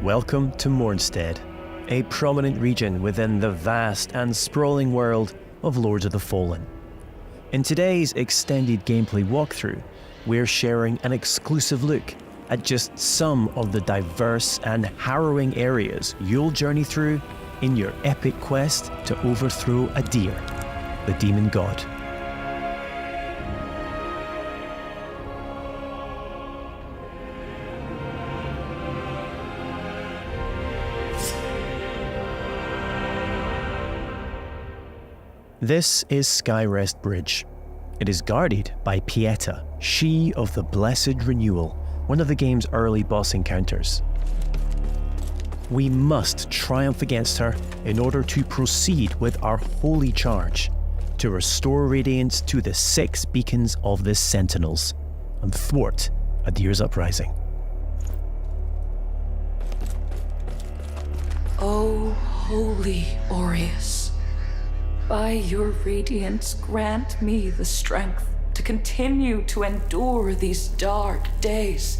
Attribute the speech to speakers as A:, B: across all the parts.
A: Welcome to Mornstead, a prominent region within the vast and sprawling world of Lords of the Fallen. In today's extended gameplay walkthrough, we're sharing an exclusive look at just some of the diverse and harrowing areas you'll journey through in your epic quest to overthrow Adir, the demon god. This is Skyrest Bridge. It is guarded by Pieta, she of the Blessed Renewal, one of the game's early boss encounters. We must triumph against her in order to proceed with our holy charge, to restore radiance to the 6 beacons of the Sentinels, and thwart Adir's uprising.
B: O holy Aureus, by your radiance grant me the strength to continue to endure these dark days,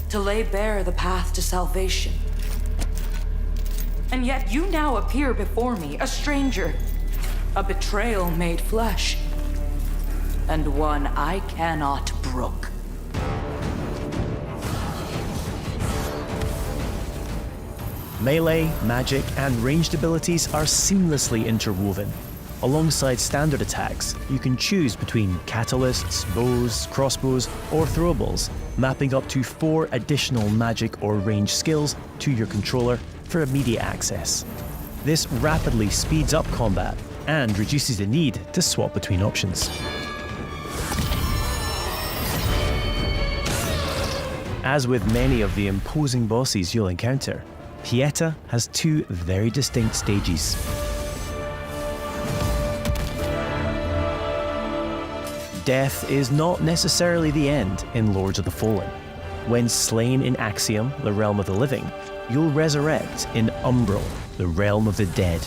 B: to lay bare the path to salvation. And yet you now appear before me, a stranger, a betrayal made flesh, and one I cannot brook.
A: Melee, magic, and ranged abilities are seamlessly interwoven. Alongside standard attacks, you can choose between catalysts, bows, crossbows, or throwables, mapping up to 4 additional magic or range skills to your controller for immediate access. This rapidly speeds up combat and reduces the need to swap between options. As with many of the imposing bosses you'll encounter, Pieta has 2 very distinct stages. Death is not necessarily the end in Lords of the Fallen. When slain in Axiom, the realm of the living, you'll resurrect in Umbral, the realm of the dead.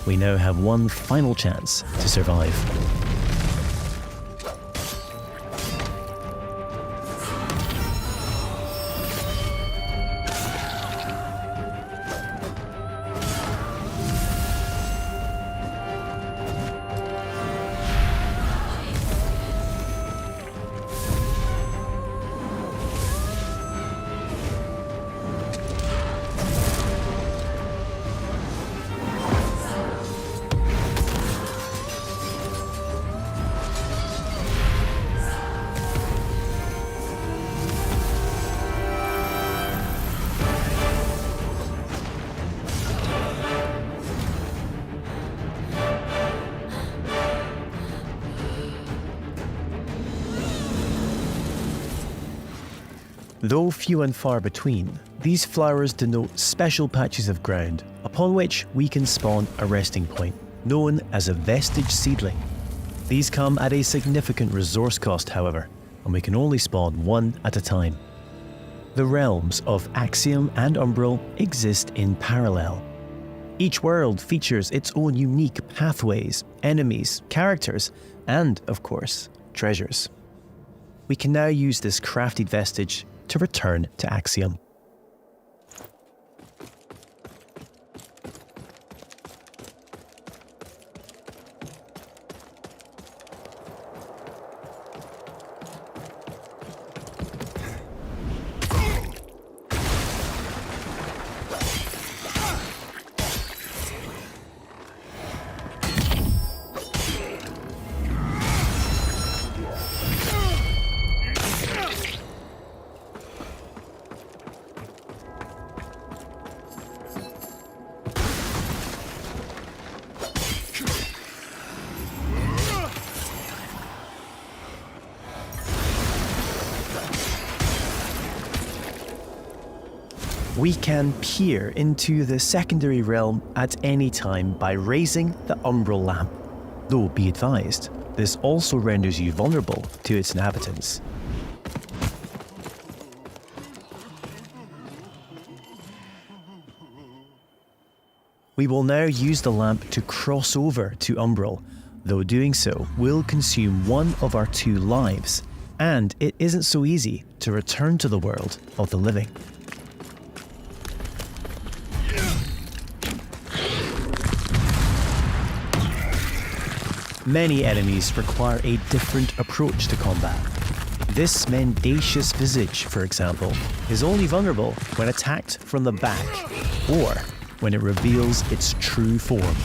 A: We now have one final chance to survive. Though few and far between, these flowers denote special patches of ground upon which we can spawn a resting point, known as a vestige seedling. These come at a significant resource cost, however, and we can only spawn one at a time. The realms of Axiom and Umbral exist in parallel. Each world features its own unique pathways, enemies, characters, and, of course, treasures. We can now use this crafted vestige to return to Axiom. We can peer into the secondary realm at any time by raising the Umbral lamp. Though be advised, this also renders you vulnerable to its inhabitants. We will now use the lamp to cross over to Umbral, though doing so will consume one of our 2 lives, and it isn't so easy to return to the world of the living. Many enemies require a different approach to combat. This mendacious visage, for example, is only vulnerable when attacked from the back or when it reveals its true form.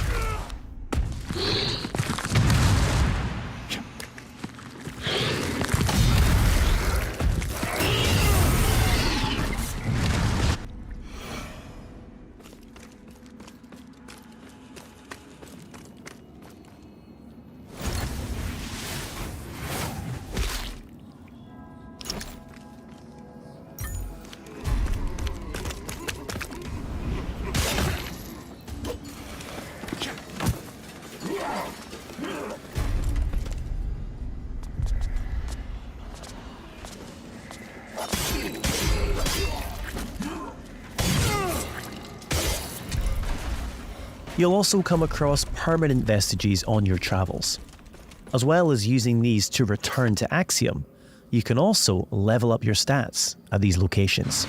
A: You'll also come across permanent vestiges on your travels. As well as using these to return to Axiom, you can also level up your stats at these locations.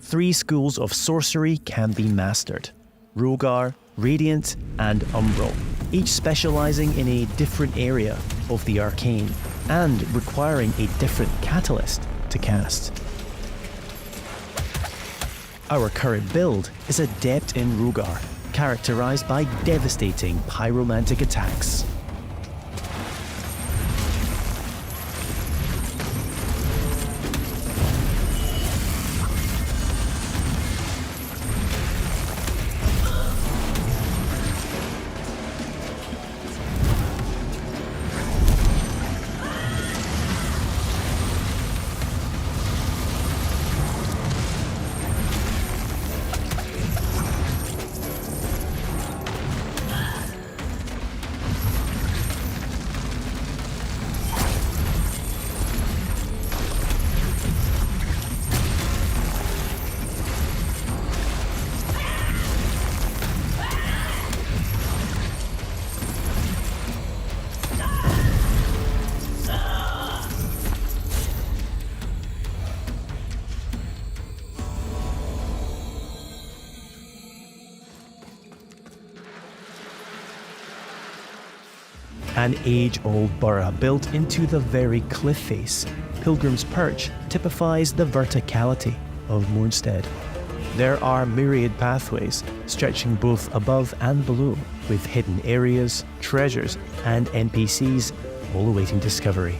A: Three schools of sorcery can be mastered: Rogar, Radiant, and Umbral, each specializing in a different area of the arcane and requiring a different catalyst to cast. Our current build is adept in Rogar, characterized by devastating pyromantic attacks. An age-old borough built into the very cliff face, Pilgrim's Perch typifies the verticality of Moonstead. There are myriad pathways stretching both above and below, with hidden areas, treasures, and NPCs all awaiting discovery.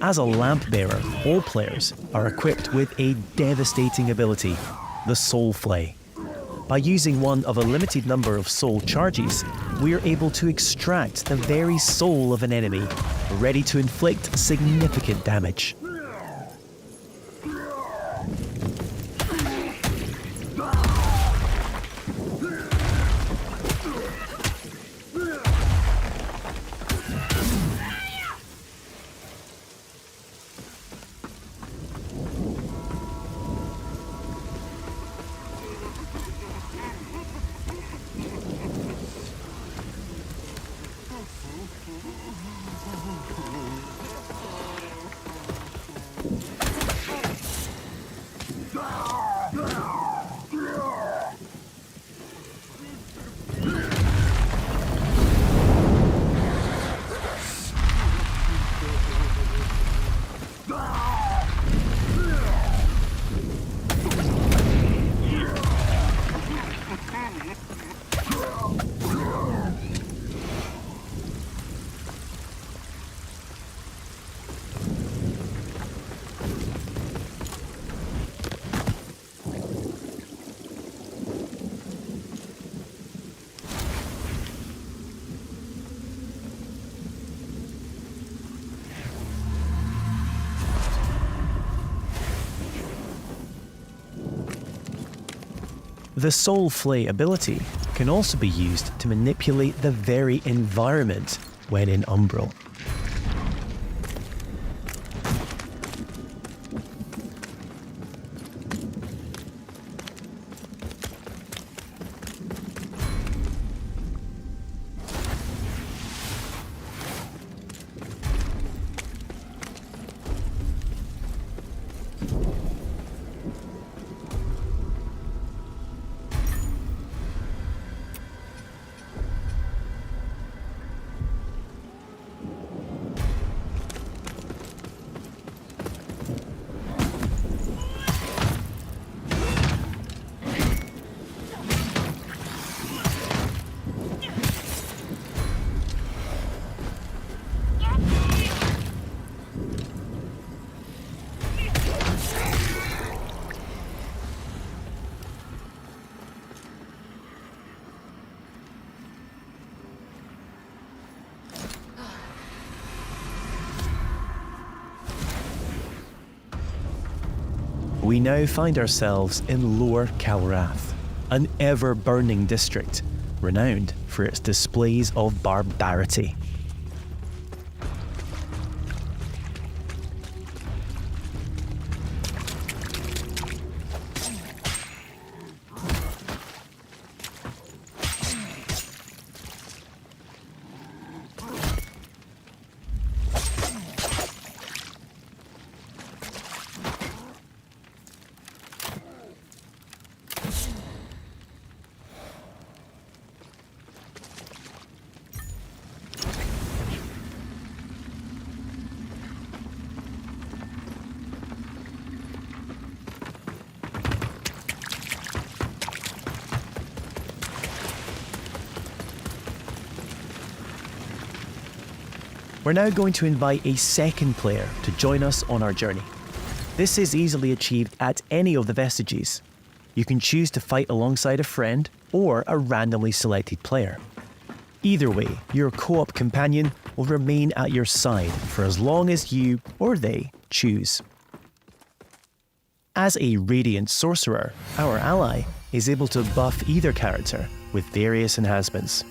A: As a lamp bearer, all players are equipped with a devastating ability, the Soul Flay. By using one of a limited number of soul charges, we are able to extract the very soul of an enemy, ready to inflict significant damage. The Soul Flay ability can also be used to manipulate the very environment when in Umbral. We now find ourselves in Lower Calrath, an ever-burning district renowned for its displays of barbarity. We're now going to invite a second player to join us on our journey. This is easily achieved at any of the vestiges. You can choose to fight alongside a friend or a randomly selected player. Either way, your co-op companion will remain at your side for as long as you or they choose. As a Radiant Sorcerer, our ally is able to buff either character with various enhancements.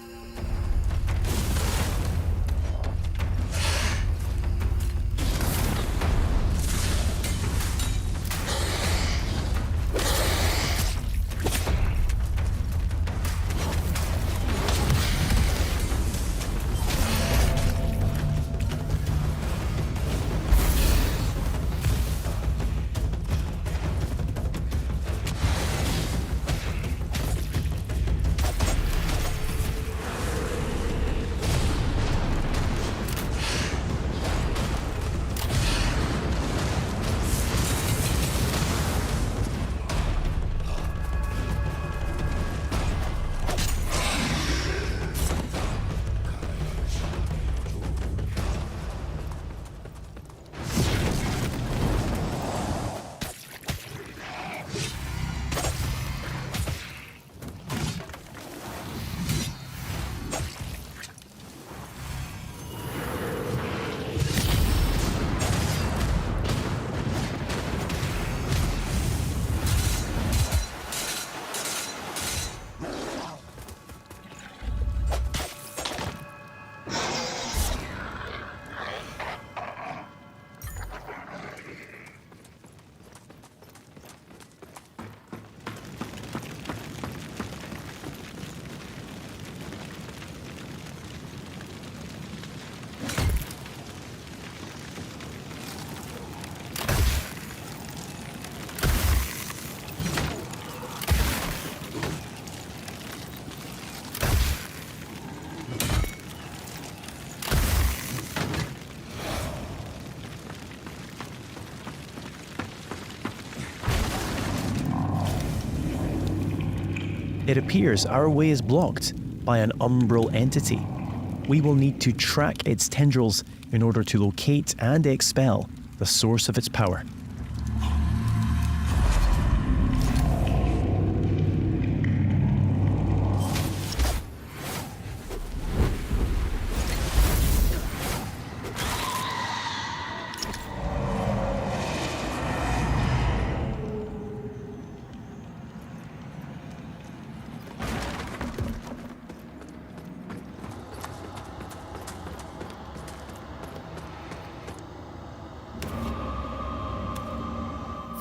A: It appears our way is blocked by an umbral entity. We will need to track its tendrils in order to locate and expel the source of its power.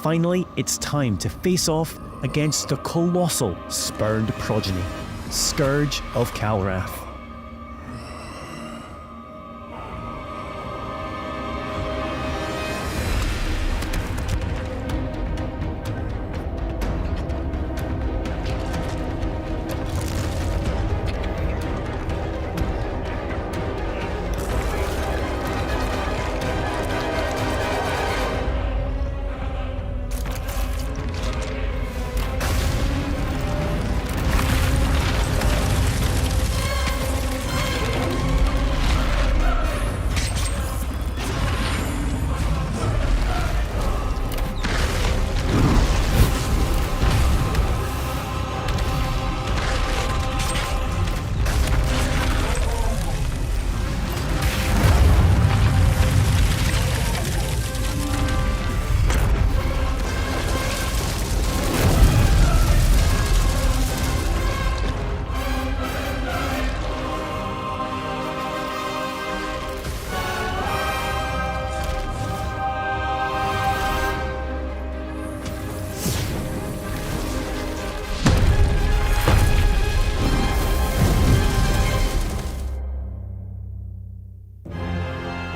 A: Finally, it's time to face off against the colossal spurned progeny, Scourge of Calrath.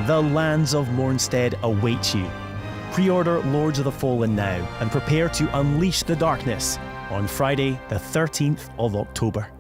A: The lands of Mornstead await you. Pre-order Lords of the Fallen now and prepare to unleash the darkness on Friday the 13th of October.